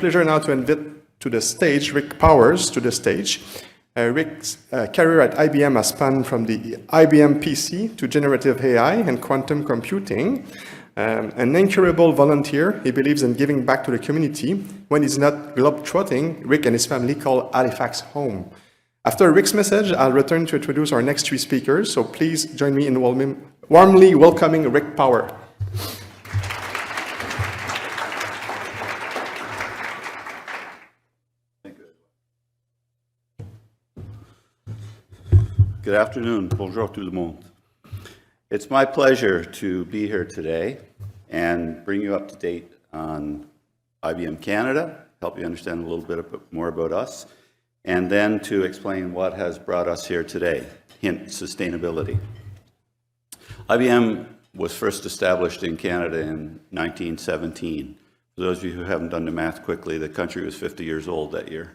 pleasure now to invite to the stage Rick Powers to the stage. Rick's career at IBM has spanned from the IBM PC to generative AI and quantum computing. An incurable volunteer, he believes in giving back to the community. When he's not globe-trotting, Rick and his family call Halifax home. After Rick's message, I'll return to introduce our next three speakers, so please join me in warmly welcoming Rick Power. Good afternoon. Bonjour tout le monde. It's my pleasure to be here today and bring you up to date on IBM Canada, help you understand a little bit more about us, and then to explain what has brought us here today, hint, sustainability. IBM was first established in Canada in 1917. For those of you who haven't done the math quickly, the country was 50 years old that year.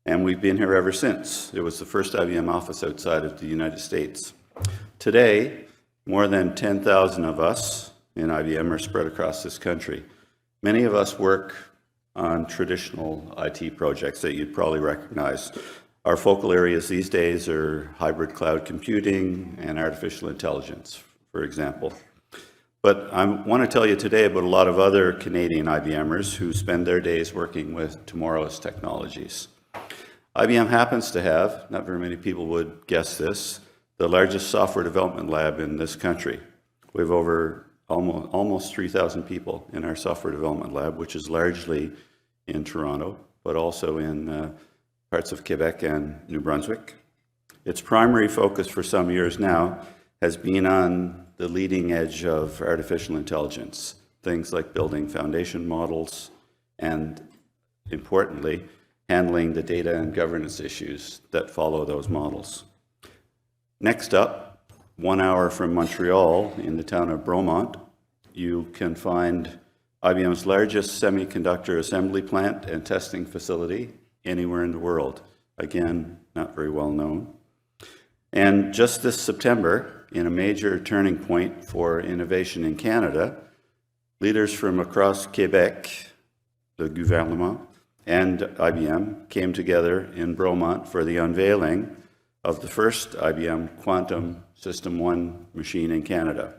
And we've been here ever since. It was the first IBM office outside of the United States. Today, more than 10,000 of us in IBM are spread across this country. Many of us work on traditional IT projects that you'd probably recognize. Our focal areas these days are hybrid cloud computing and artificial intelligence, for example. But I want to tell you today about a lot of other Canadian IBMers who spend their days working with tomorrow's technologies. IBM happens to have, not very many people would guess this, the largest software development lab in this country. We have over almost 3,000 people in our software development lab, which is largely in Toronto, but also in parts of Quebec and New Brunswick. Its primary focus for some years now has been on the leading edge of artificial intelligence, things like building foundation models and, importantly, handling the data and governance issues that follow those models. Next up, 1 hour from Montreal, in the town of Bromont, you can find IBM's largest semiconductor assembly plant and testing facility anywhere in the world. Again, not very well known. And just this September, in a major turning point for innovation in Canada, leaders from across Quebec, the gouvernement, and IBM came together in Bromont for the unveiling of the first IBM Quantum System 1 machine in Canada,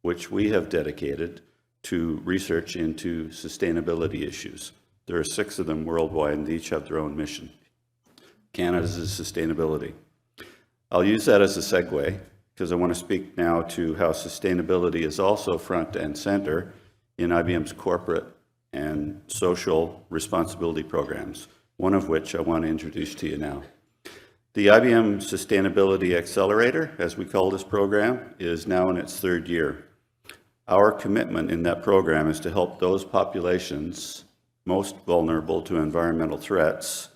which we have dedicated to research into sustainability issues. There are 6 of them worldwide, and they each have their own mission. Canada's is sustainability. I'll use that as a segue, because I want to speak now to how sustainability is also front and center in IBM's corporate and social responsibility programs, one of which I want to introduce to you now. The IBM Sustainability Accelerator, as we call this program, is now in its 3rd year. Our commitment in that program is to help those populations most vulnerable to environmental threats.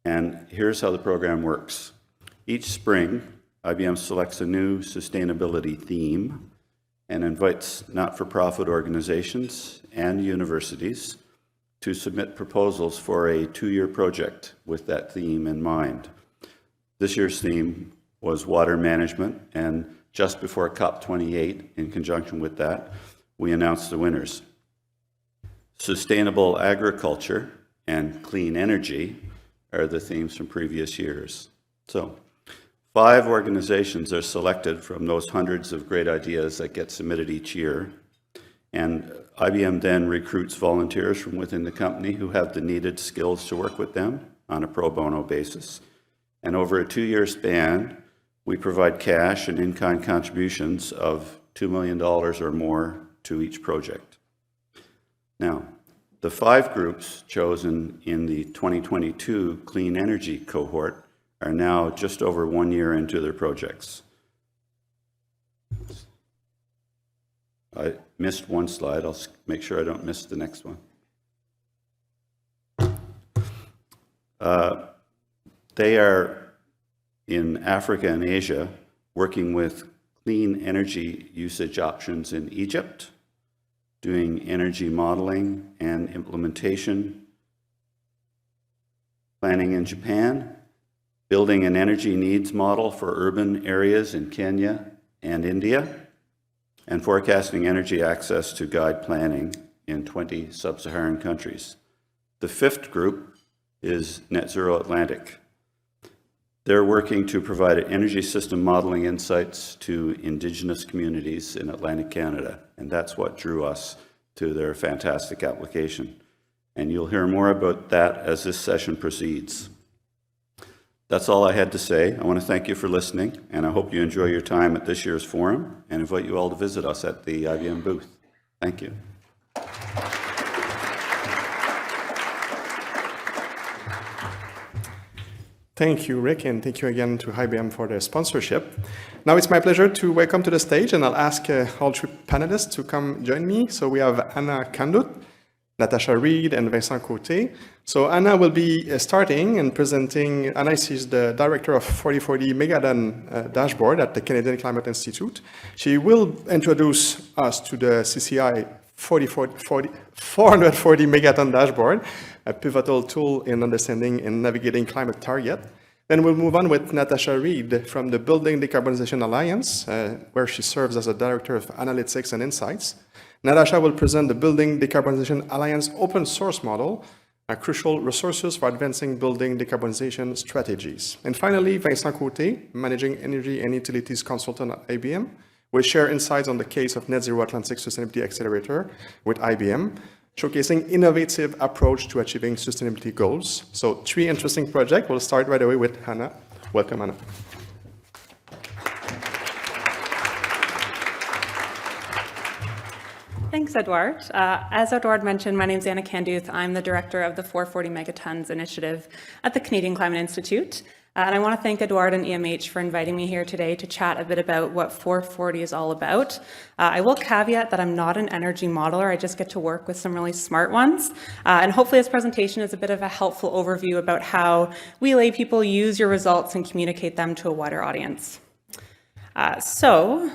And here's how the program works. Each spring, IBM selects a new sustainability theme and invites not-for-profit organizations and universities to submit proposals for a 2-year project with that theme in mind. This year's theme was water management, and just before COP28, in conjunction with that, we announced the winners. Sustainable agriculture and clean energy are the themes from previous years. So, 5 organizations are selected from those hundreds of great ideas that get submitted each year. And IBM then recruits volunteers from within the company who have the needed skills to work with them on a pro bono basis. And over a 2-year span, we provide cash and in-kind contributions of $2 million or more to each project. Now, the 5 groups chosen in the 2022 Clean Energy cohort are now just over 1 year into their projects. I missed one slide. I'll make sure I don't miss the next one. They are in Africa and Asia working with clean energy usage options in Egypt, doing energy modeling and implementation, planning in Japan, building an energy needs model for urban areas in Kenya and India, and forecasting energy access to guide planning in 20 sub-Saharan countries. The fifth group is Net Zero Atlantic. They're working to provide energy system modeling insights to Indigenous communities in Atlantic Canada, and that's what drew us to their fantastic application. And you'll hear more about that as this session proceeds. That's all I had to say. I want to thank you for listening, and I hope you enjoy your time at this year's forum, and invite you all to visit us at the IBM booth. Thank you. Thank you, Rick, and thank you again to IBM for their sponsorship. Now it's my pleasure to welcome to the stage, and I'll ask all three panelists to come join me. So we have Anna Kandut, Natasha Reed, and Vincent Côté. So Anna will be starting and presenting. Anna is the director of 4040 Megaton dashboard at the Canadian Climate Institute. She will introduce us to the CCI 440 Megaton dashboard, a pivotal tool in understanding and navigating climate target. Then we'll move on with Natasha Reed from the Building Decarbonization Alliance, where she serves as a Director of Analytics and Insights. Natasha will present the Building Decarbonization Alliance open source model, crucial resources for advancing building decarbonization strategies. And finally, Vincent Côté, Managing Energy and Utilities Consultant at IBM, will share insights on the case of Net Zero Atlantic Sustainability Accelerator with IBM, showcasing innovative approach to achieving sustainability goals. So 3 interesting projects. We'll start right away with Hannah. Welcome, Hannah. Thanks, Edouard. As Edouard mentioned, my name is Anna Kanduth. I'm the director of the 440 Megatons initiative at the Canadian Climate Institute. And I want to thank Edouard and EMH for inviting me here today to chat a bit about what 440 is all about. I will caveat that I'm not an energy modeler. I just get to work with some really smart ones. And hopefully this presentation is a bit of a helpful overview about how we lay people use your results and communicate them to a wider audience. So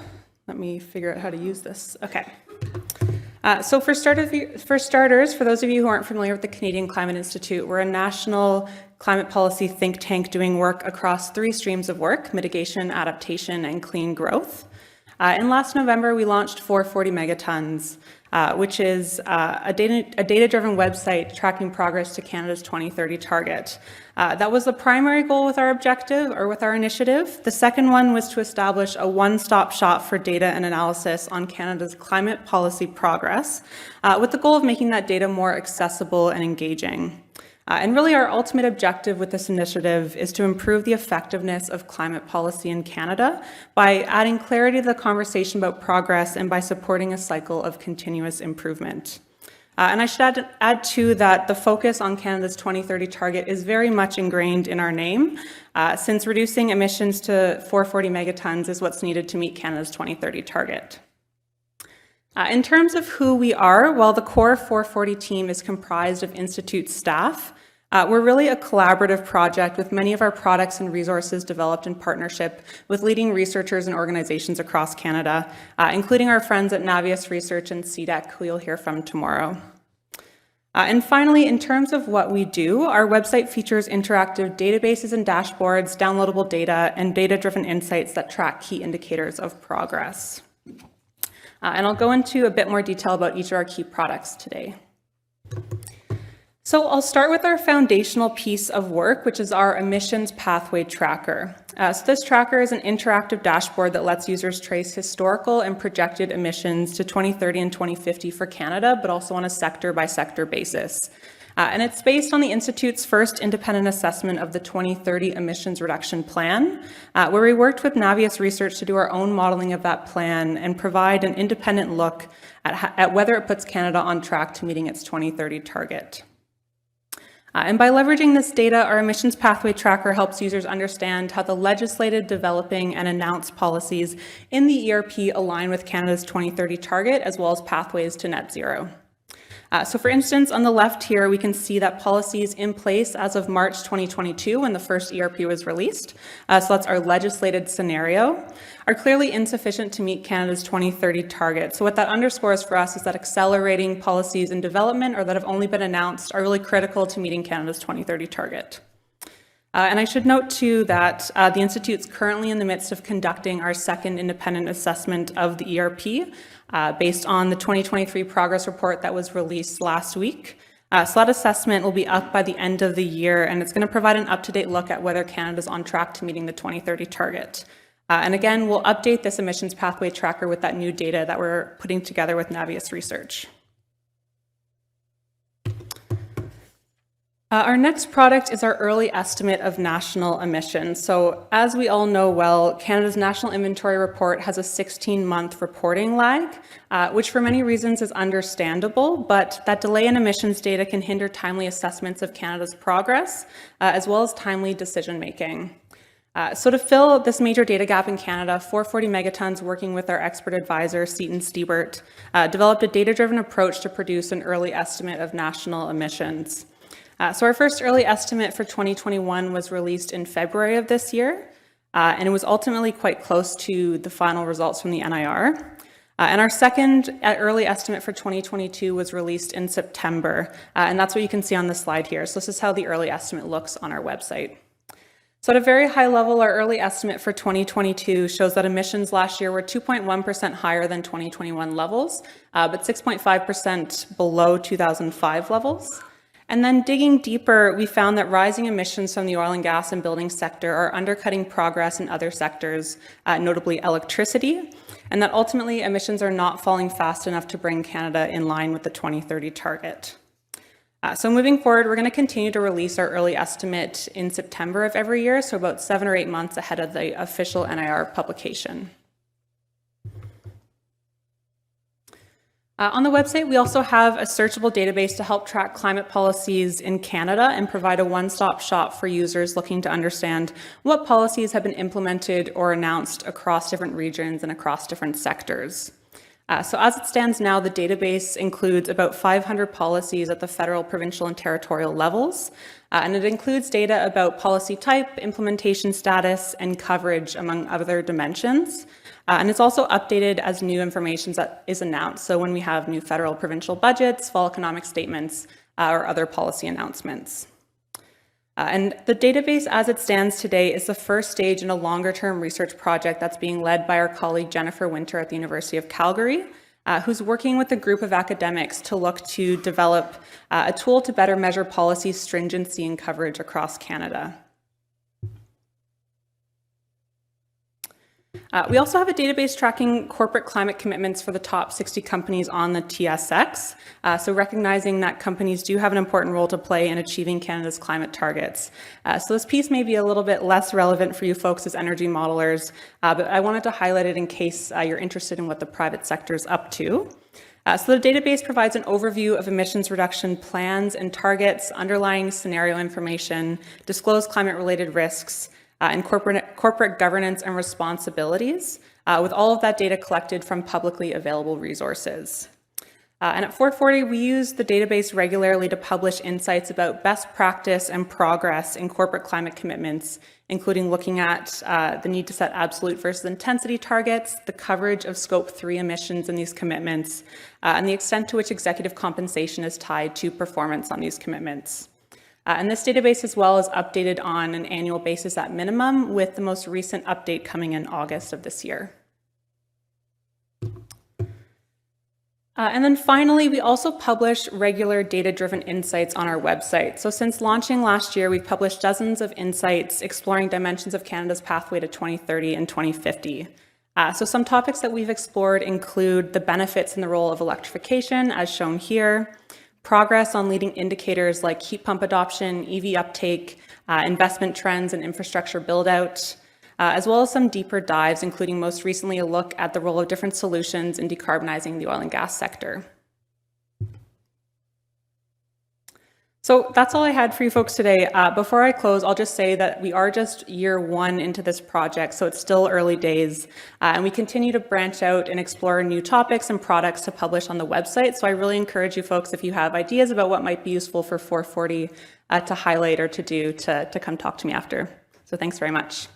let me figure out how to use this. Okay. So for starters, for those of you who aren't familiar with the Canadian Climate Institute, we're a national climate policy think tank doing work across 3 streams of work: mitigation, adaptation, and clean growth. And last November, we launched 440 Megatons, which is a data-driven website tracking progress to Canada's 2030 target. That was the primary goal with our objective, or with our initiative. The second one was to establish a one-stop shop for data and analysis on Canada's climate policy progress, with the goal of making that data more accessible and engaging. And really our ultimate objective with this initiative is to improve the effectiveness of climate policy in Canada by adding clarity to the conversation about progress and by supporting a cycle of continuous improvement. And I should add too that the focus on Canada's 2030 target is very much ingrained in our name, since reducing emissions to 440 megatons is what's needed to meet Canada's 2030 target. In terms of who we are, while the core 440 team is comprised of Institute staff, we're really a collaborative project with many of our products and resources developed in partnership with leading researchers and organizations across Canada, including our friends at Navius Research and CDEC, who you'll hear from tomorrow. And finally, in terms of what we do, our website features interactive databases and dashboards, downloadable data, and data-driven insights that track key indicators of progress. And I'll go into a bit more detail about each of our key products today. So I'll start with our foundational piece of work, which is our emissions pathway tracker. So this tracker is an interactive dashboard that lets users trace historical and projected emissions to 2030 and 2050 for Canada, but also on a sector-by-sector basis. And it's based on the Institute's first independent assessment of the 2030 emissions reduction plan, where we worked with Navius Research to do our own modeling of that plan and provide an independent look at whether it puts Canada on track to meeting its 2030 target. And by leveraging this data, our emissions pathway tracker helps users understand how the legislated, developing, and announced policies in the ERP align with Canada's 2030 target, as well as pathways to net zero. So for instance, on the left here, we can see that policies in place as of March 2022, when the first ERP was released, so that's our legislated scenario, are clearly insufficient to meet Canada's 2030 target. So what that underscores for us is that accelerating policies in development or that have only been announced are really critical to meeting Canada's 2030 target. And I should note too that the Institute's currently in the midst of conducting our second independent assessment of the ERP based on the 2023 progress report that was released last week. So that assessment will be up by the end of the year, and it's going to provide an up-to-date look at whether Canada is on track to meeting the 2030 target. And again, we'll update this emissions pathway tracker with that new data that we're putting together with Navius Research. Our next product is our early estimate of national emissions. So as we all know well, Canada's National Inventory Report has a 16-month reporting lag, which for many reasons is understandable, but that delay in emissions data can hinder timely assessments of Canada's progress, as well as timely decision-making. So to fill this major data gap in Canada, 440 Megatons, working with our expert advisor, Seton Stiebert, developed a data-driven approach to produce an early estimate of national emissions. So our first early estimate for 2021 was released in February of this year, and it was ultimately quite close to the final results from the NIR. And our second early estimate for 2022 was released in September, and that's what you can see on the slide here. So this is how the early estimate looks on our website. So at a very high level, our early estimate for 2022 shows that emissions last year were 2.1% higher than 2021 levels, but 6.5% below 2005 levels. And then digging deeper, we found that rising emissions from the oil and gas and building sector are undercutting progress in other sectors, notably electricity, and that ultimately emissions are not falling fast enough to bring Canada in line with the 2030 target. So moving forward, we're going to continue to release our early estimate in September of every year, so about 7 or 8 months ahead of the official NIR publication. On the website, we also have a searchable database to help track climate policies in Canada and provide a one-stop shop for users looking to understand what policies have been implemented or announced across different regions and across different sectors. So as it stands now, the database includes about 500 policies at the federal, provincial, and territorial levels, and it includes data about policy type, implementation status, and coverage, among other dimensions. And it's also updated as new information that is announced. So when we have new federal, provincial budgets, fall economic statements, or other policy announcements. And the database as it stands today is the first stage in a longer-term research project that's being led by our colleague Jennifer Winter at the University of Calgary, who's working with a group of academics to look to develop a tool to better measure policy stringency and coverage across Canada. We also have a database tracking corporate climate commitments for the top 60 companies on the TSX, so recognizing that companies do have an important role to play in achieving Canada's climate targets. So this piece may be a little bit less relevant for you folks as energy modelers, but I wanted to highlight it in case you're interested in what the private sector is up to. So the database provides an overview of emissions reduction plans and targets, underlying scenario information, disclosed climate-related risks, and corporate governance and responsibilities, with all of that data collected from publicly available resources. And at 440, we use the database regularly to publish insights about best practice and progress in corporate climate commitments, including looking at the need to set absolute versus intensity targets, the coverage of Scope 3 emissions in these commitments, and the extent to which executive compensation is tied to performance on these commitments. And this database as well is updated on an annual basis at minimum, with the most recent update coming in August of this year. And then finally, we also publish regular data-driven insights on our website. So since launching last year, we've published dozens of insights exploring dimensions of Canada's pathway to 2030 and 2050. So some topics that we've explored include the benefits and the role of electrification, as shown here, progress on leading indicators like heat pump adoption, EV uptake, investment trends, and infrastructure build-out, as well as some deeper dives, including most recently a look at the role of different solutions in decarbonizing the oil and gas sector. So that's all I had for you folks today. Before I close, I'll just say that we are just year one into this project, so it's still early days, and we continue to branch out and explore new topics and products to publish on the website. So I really encourage you folks, if you have ideas about what might be useful for 440 to highlight or to do, to come talk to me after. So thanks very much.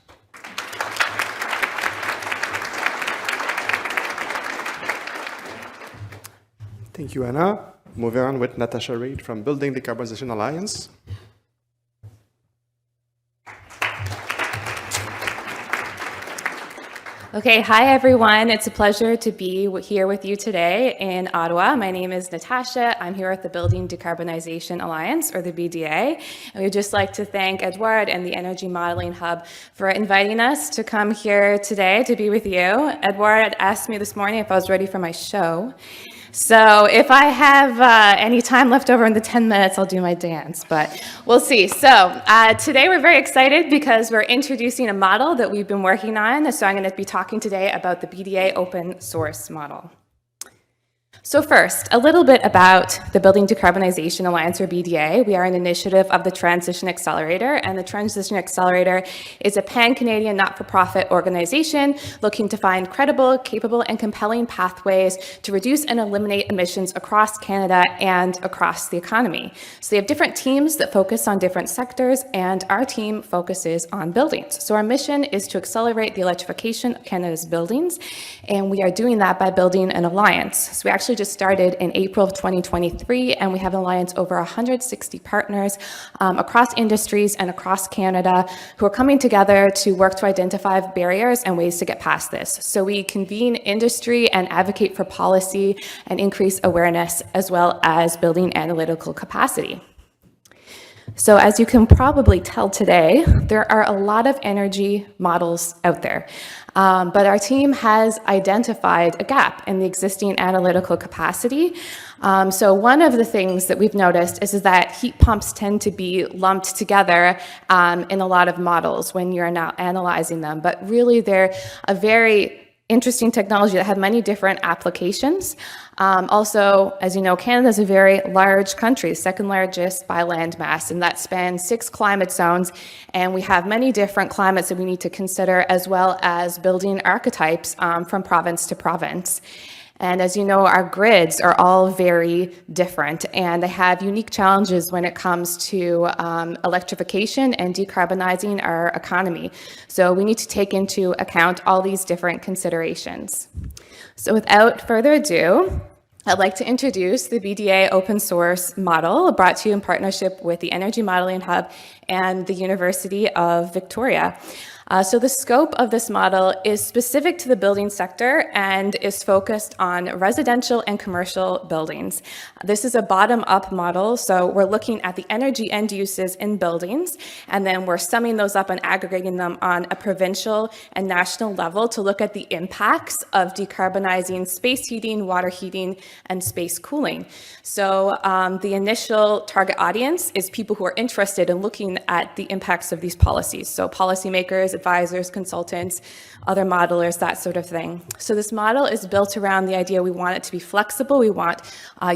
Thank you, Anna. Moving on with Natasha Reid from Building Decarbonization Alliance. Okay, hi everyone. It's a pleasure to be here with you today in Ottawa. My name is Natasha. I'm here at the Building Decarbonization Alliance, or the BDA. And we'd just like to thank Edouard and the Energy Modeling Hub for inviting us to come here today to be with you. Edouard asked me this morning if I was ready for my show. So if I have any time left over in the 10 minutes, I'll do my dance, but we'll see. So today we're very excited because we're introducing a model that we've been working on. So I'm going to be talking today about the BDA open source model. So first, a little bit about the Building Decarbonization Alliance, or BDA. We are an initiative of the Transition Accelerator, and the Transition Accelerator is a pan-Canadian not-for-profit organization looking to find credible, capable, and compelling pathways to reduce and eliminate emissions across Canada and across the economy. So they have different teams that focus on different sectors, and our team focuses on buildings. So our mission is to accelerate the electrification of Canada's buildings, and we are doing that by building an alliance. So we actually just started in April of 2023, and we have an alliance over 160 partners across industries and across Canada who are coming together to work to identify barriers and ways to get past this. So we convene industry and advocate for policy and increase awareness, as well as building analytical capacity. So as you can probably tell today, there are a lot of energy models out there. But our team has identified a gap in the existing analytical capacity. So one of the things that we've noticed is that heat pumps tend to be lumped together in a lot of models when you're now analyzing them. But really, they're a very interesting technology that have many different applications. Also, as you know, Canada is a very large country, second largest by land mass, and that spans 6 climate zones. And we have many different climates that we need to consider, as well as building archetypes from province to province. And as you know, our grids are all very different, and they have unique challenges when it comes to electrification and decarbonizing our economy. So we need to take into account all these different considerations. So without further ado, I'd like to introduce the BDA open source model brought to you in partnership with the Energy Modeling Hub and the University of Victoria. So the scope of this model is specific to the building sector and is focused on residential and commercial buildings. This is a bottom-up model, so we're looking at the energy end uses in buildings, and then we're summing those up and aggregating them on a provincial and national level to look at the impacts of decarbonizing space heating, water heating, and space cooling. So the initial target audience is people who are interested in looking at the impacts of these policies, so policymakers, advisors, consultants, other modelers, that sort of thing. So this model is built around the idea we want it to be flexible. We want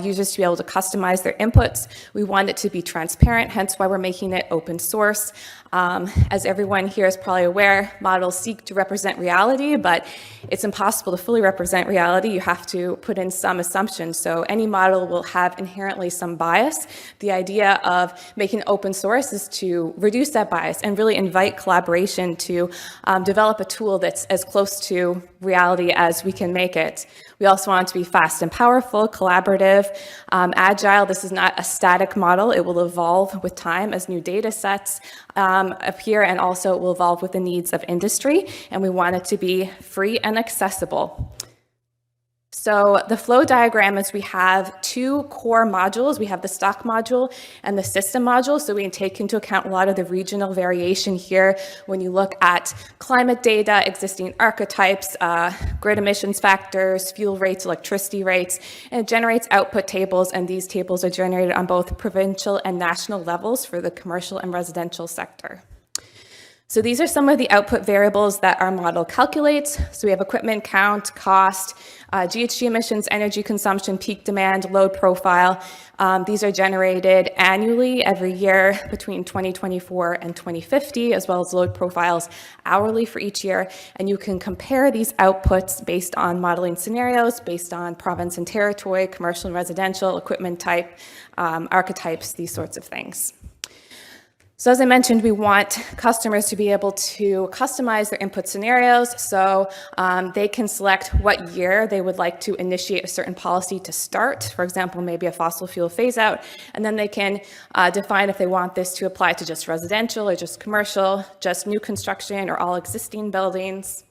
users to be able to customize their inputs. We want it to be transparent, hence why we're making it open source. As everyone here is probably aware, models seek to represent reality, but it's impossible to fully represent reality. You have to put in some assumptions. So any model will have inherently some bias. The idea of making open source is to reduce that bias and really invite collaboration to develop a tool that's as close to reality as we can make it. We also want it to be fast and powerful, collaborative, agile. This is not a static model. It will evolve with time as new data sets appear, and also it will evolve with the needs of industry. And we want it to be free and accessible. So the flow diagram is we have 2 core modules. We have the stock module and the system module. So we can take into account a lot of the regional variation here when you look at climate data, existing archetypes, grid emissions factors, fuel rates, electricity rates, and it generates output tables. And these tables are generated on both provincial and national levels for the commercial and residential sector. So these are some of the output variables that our model calculates. So we have equipment count, cost, GHG emissions, energy consumption, peak demand, load profile. These are generated annually every year between 2024 and 2050, as well as load profiles hourly for each year. And you can compare these outputs based on modeling scenarios, based on province and territory, commercial and residential, equipment type, archetypes, these sorts of things. So as I mentioned, we want customers to be able to customize their input scenarios, so they can select what year they would like to initiate a certain policy to start, for example, maybe a fossil fuel phase out, and then they can define if they want this to apply to just residential or just commercial, just new construction or all existing buildings.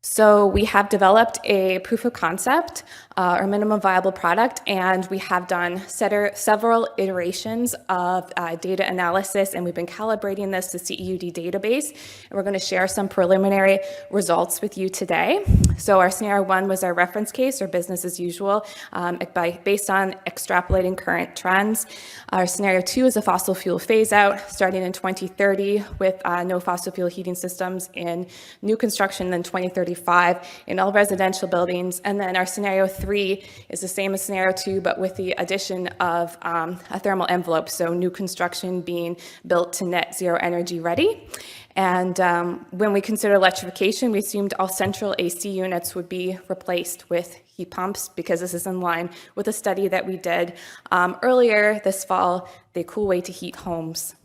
So we have developed a proof of concept or minimum viable product, and we have done several iterations of data analysis, and we've been calibrating this to CEUD database, and we're going to share some preliminary results with you today. So our scenario 1 was our reference case, or business as usual, based on extrapolating current trends. Our scenario 2 is a fossil fuel phase out starting in 2030 with no fossil fuel heating systems in new construction in 2035 in all residential buildings. And then our scenario 3 is the same as scenario 2, but with the addition of a thermal envelope, so new construction being built to net zero energy ready. And when we consider electrification, we assumed all central AC units would be replaced with heat pumps, because this is in line with a study that we did earlier this fall, the cool way to heat homes.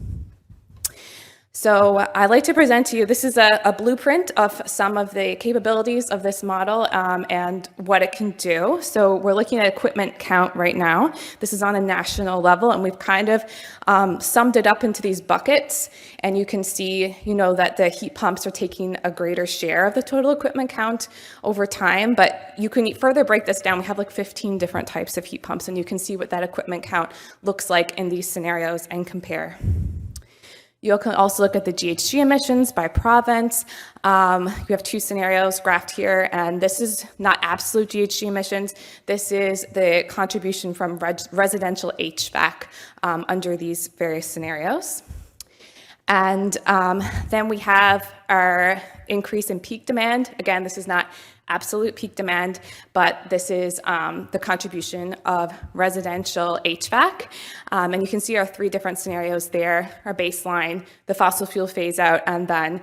So I'd like to present to you, this is a blueprint of some of the capabilities of this model and what it can do. So we're looking at equipment count right now. This is on a national level, and we've kind of summed it up into these buckets. And you can see, that the heat pumps are taking a greater share of the total equipment count over time. But you can further break this down. We have like 15 different types of heat pumps, and you can see what that equipment count looks like in these scenarios and compare. You can also look at the GHG emissions by province. We have 2 scenarios graphed here, and this is not absolute GHG emissions. This is the contribution from residential HVAC under these various scenarios. And then we have our increase in peak demand. Again, this is not absolute peak demand, but this is the contribution of residential HVAC. And you can see our 3 different scenarios there, our baseline, the fossil fuel phase out, and then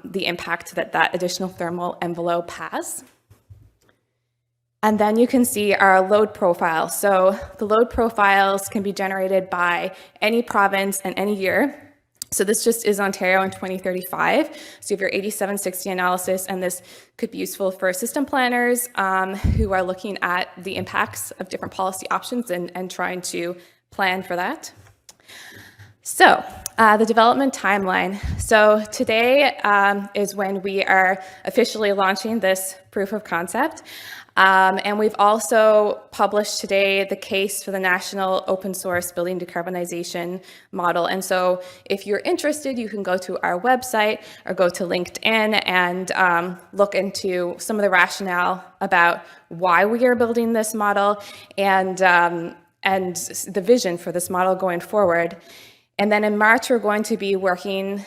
the impact that additional thermal envelope has. And then you can see our load profile. So the load profiles can be generated by any province and any year. So this just is Ontario in 2035. So you have your 8760 analysis, and this could be useful for system planners who are looking at the impacts of different policy options and trying to plan for that. So the development timeline. So today is when we are officially launching this proof of concept. And we've also published today the case for the National Open Source Building Decarbonization Model. And so if you're interested, you can go to our website or go to LinkedIn and look into some of the rationale about why we are building this model and the vision for this model going forward. And then in March, we're going to be working,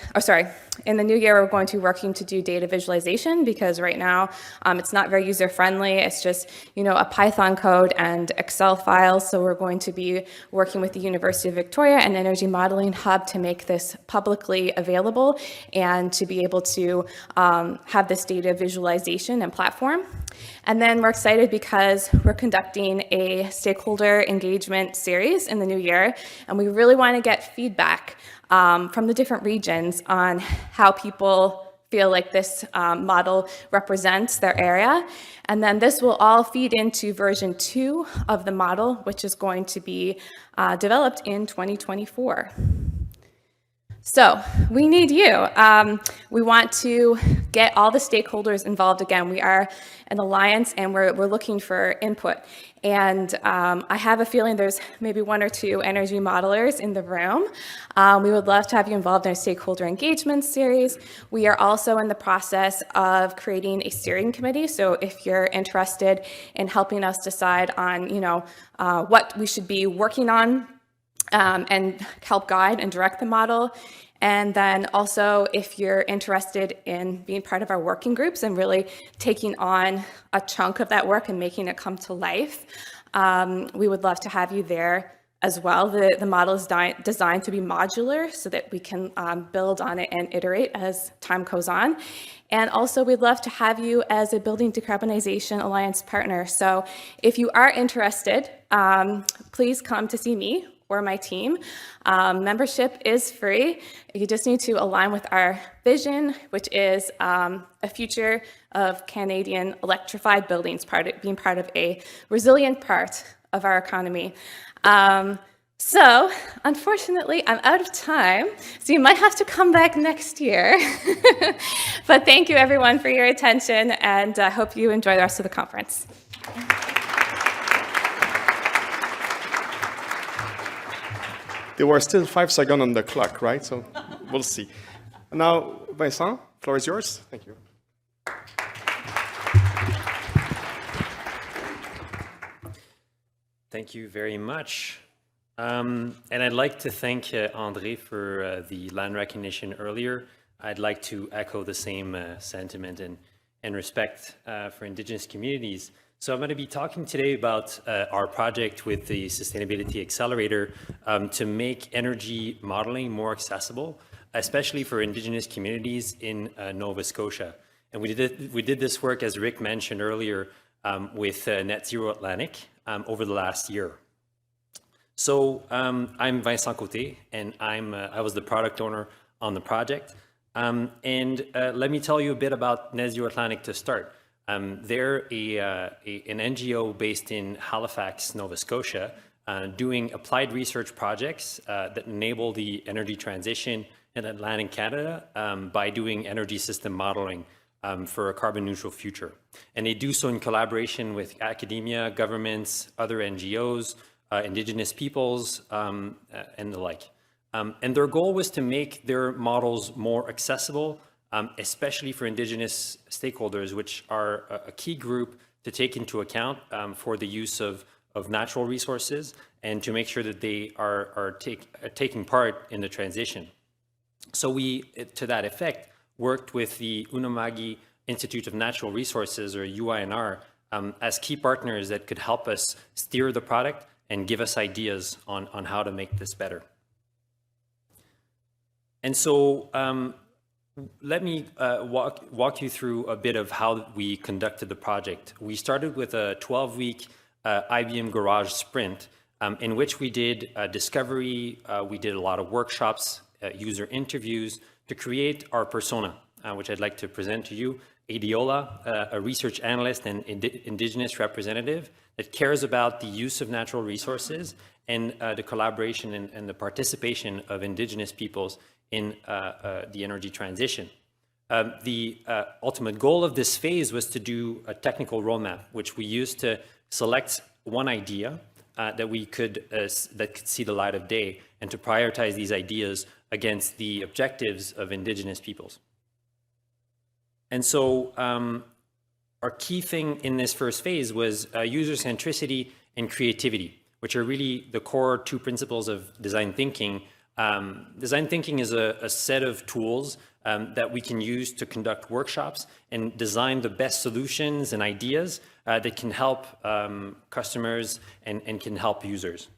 in the new year, we're going to be working to do data visualization, because right now it's not very user-friendly. It's just, a Python code and Excel files. So we're going to be working with the University of Victoria and Energy Modeling Hub to make this publicly available and to be able to have this data visualization and platform. And then we're excited because we're conducting a stakeholder engagement series in the new year, and we really want to get feedback from the different regions on how people feel like this model represents their area. And then this will all feed into version 2 of the model, which is going to be developed in 2024. So we need you. We want to get all the stakeholders involved. Again, we are an alliance, and we're looking for input. And I have a feeling there's maybe 1 or 2 energy modelers in the room. We would love to have you involved in a stakeholder engagement series. We are also in the process of creating a steering committee. So if you're interested in helping us decide on, what we should be working on, and help guide and direct the model. And then also, if you're interested in being part of our working groups and really taking on a chunk of that work and making it come to life, we would love to have you there as well. The model is designed to be modular so that we can build on it and iterate as time goes on. And also, we'd love to have you as a Building Decarbonization Alliance partner. So if you are interested, please come to see me or my team. Membership is free. You just need to align with our vision, which is a future of Canadian electrified buildings, being part of a resilient part of our economy. So, unfortunately, I'm out of time, so you might have to come back next year. But thank you, everyone, for your attention, and I hope you enjoy the rest of the conference. There were still 5 seconds on the clock, right? So we'll see. Now, Vincent, floor is yours. Thank you. Thank you very much. And I'd like to thank André for the land recognition earlier. I'd like to echo the same sentiment and respect for Indigenous communities. So I'm going to be talking today about our project with the Sustainability Accelerator to make energy modeling more accessible, especially for Indigenous communities in Nova Scotia. And we did this work, as Rick mentioned earlier, with Net Zero Atlantic over the last year. So I'm Vincent Côté, and I was the product owner on the project. And let me tell you a bit about Net Zero Atlantic to start. They're an NGO based in Halifax, Nova Scotia, doing applied research projects that enable the energy transition in Atlantic Canada by doing energy system modeling for a carbon neutral future. And they do so in collaboration with academia, governments, other NGOs, Indigenous peoples, and the like. And their goal was to make their models more accessible, especially for Indigenous stakeholders, which are a key group to take into account for the use of natural resources and to make sure that they are taking part in the transition. So we, to that effect, worked with the Unama'ki Institute of Natural Resources, or UINR, as key partners that could help us steer the product and give us ideas on how to make this better. And so let me walk you through a bit of how we conducted the project. We started with a 12-week IBM Garage sprint in which we did discovery, we did a lot of workshops, user interviews to create our persona, which I'd like to present to you. Adiola, a research analyst and Indigenous representative that cares about the use of natural resources and the collaboration and the participation of Indigenous peoples in the energy transition. The ultimate goal of this phase was to do a technical roadmap, which we used to select one idea that could see the light of day, and to prioritize these ideas against the objectives of Indigenous peoples. And so our key thing in this first phase was user centricity and creativity, which are really the core two principles of design thinking. Design thinking is a set of tools that we can use to conduct workshops and design the best solutions and ideas that can help customers and can help users.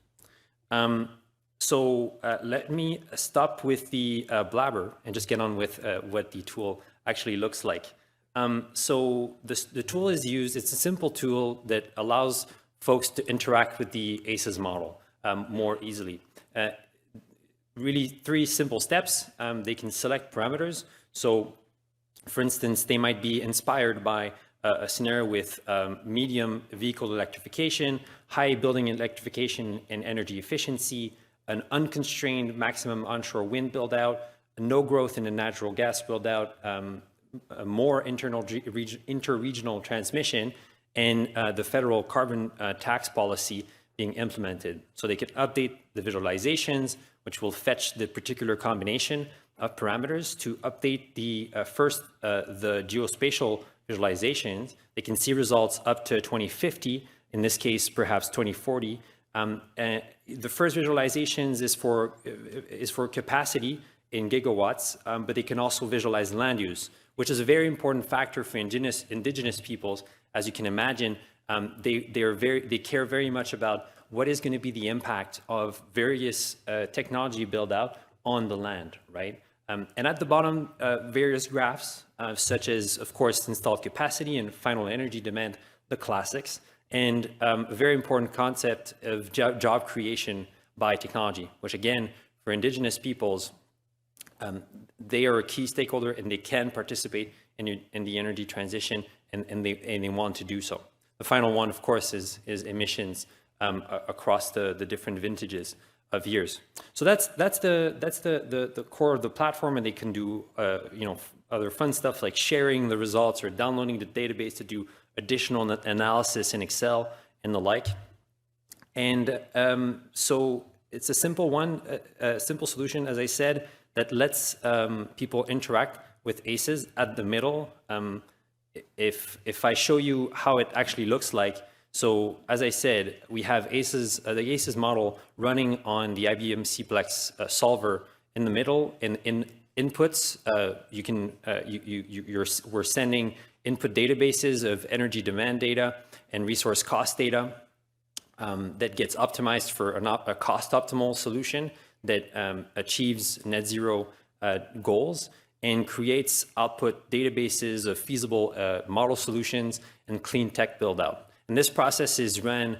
So let me stop with the blabber and just get on with what the tool actually looks like. So the tool is used, it's a simple tool that allows folks to interact with the ACES model more easily. Really 3 simple steps. They can select parameters. So for instance, they might be inspired by a scenario with medium vehicle electrification, high building electrification and energy efficiency, an unconstrained maximum onshore wind build out, no growth in the natural gas build out, more interregional transmission, and the federal carbon tax policy being implemented. So they can update the visualizations, which will fetch the particular combination of parameters to update the the geospatial visualizations. They can see results up to 2050, in this case, perhaps 2040. The first visualizations is for capacity in gigawatts, but they can also visualize land use, which is a very important factor for indigenous peoples. As you can imagine, they care very much about what is going to be the impact of various technology build out on the land, right? And at the bottom, various graphs, such as, of course, installed capacity and final energy demand, the classics, and a very important concept of job creation by technology, which again, for indigenous peoples, they are a key stakeholder and they can participate in the energy transition, and they want to do so. The final one, of course, is emissions across the different vintages. years. So that's the core of the platform, and they can do other fun stuff like sharing the results or downloading the database to do additional analysis in Excel and the like. And so it's a simple simple solution, as I said, that lets people interact with ACEs at the middle. If I show you how it actually looks like, so as I said, we have ACEs, the ACEs model running on the IBM CPLEX solver in the middle. In inputs, we're sending input databases of energy demand data and resource cost data that gets optimized for a cost optimal solution that achieves net zero goals and creates output databases of feasible model solutions and clean tech build out. And this process is run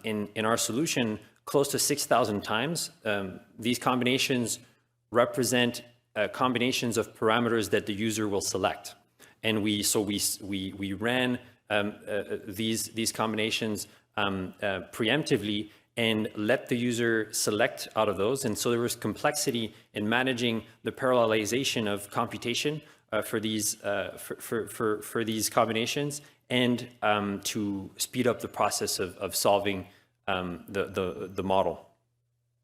in our solution close to 6,000 times. These combinations represent combinations of parameters that the user will select. And we ran these combinations preemptively and let the user select out of those. And so there was complexity in managing the parallelization of computation for these combinations, and to speed up the process of solving the model.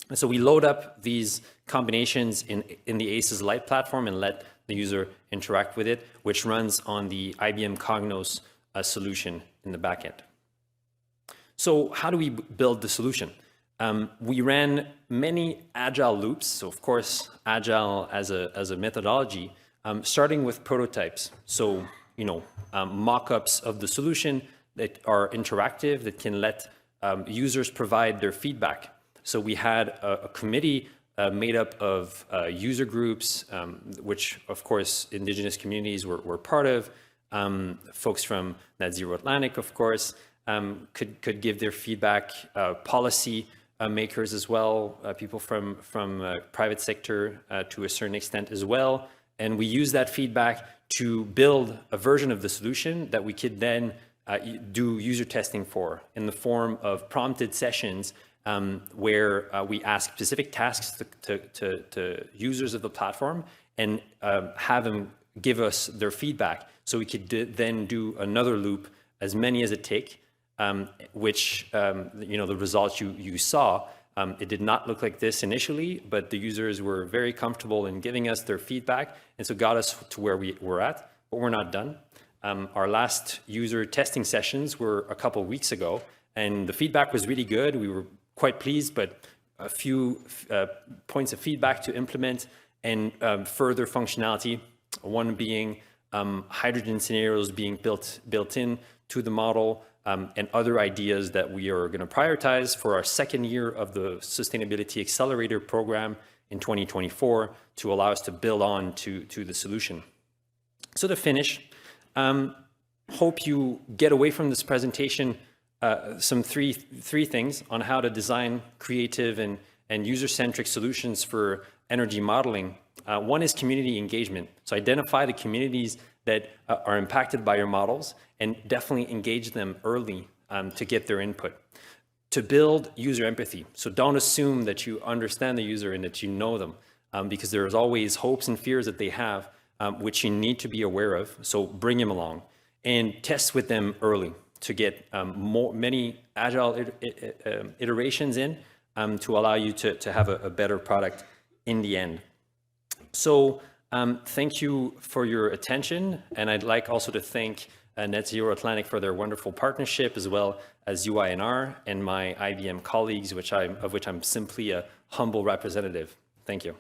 And so we load up these combinations in the ACES Lite platform and let the user interact with it, which runs on the IBM Cognos solution in the backend. So how do we build the solution? We ran many agile loops. So of course, agile as a methodology, starting with prototypes. So, mock-ups of the solution that are interactive, that can let users provide their feedback. So we had a committee made up of user groups, which of course indigenous communities were part of. Folks from Net Zero Atlantic, of course, could give their feedback. Policy makers as well, people from private sector to a certain extent as well. And we use that feedback to build a version of the solution that we could then do user testing for in the form of prompted sessions where we ask specific tasks to users of the platform and have them give us their feedback. So we could then do another loop, as many as it take, which, the results you saw, it did not look like this initially, but the users were very comfortable in giving us their feedback, and so got us to where we were at, but we're not done. Our last user testing sessions were a couple of weeks ago, and the feedback was really good. We were quite pleased, but a few points of feedback to implement and further functionality, one being hydrogen scenarios being built in to the model, and other ideas that we are going to prioritize for our second year of the Sustainability Accelerator program in 2024 to allow us to build on to the solution. So to finish, hope you get away from this presentation some three things on how to design creative and user-centric solutions for energy modeling. One is community engagement. So identify the communities that are impacted by your models and definitely engage them early to get their input. To build user empathy. So don't assume that you understand the user and that you know them, because there's always hopes and fears that they have, which you need to be aware of. So bring them along and test with them early to get many agile iterations in to allow you to have a better product in the end. So thank you for your attention, and I'd like also to thank Net Zero Atlantic for their wonderful partnership, as well as UINR and my IBM colleagues, of which I'm simply a humble representative. Thank you.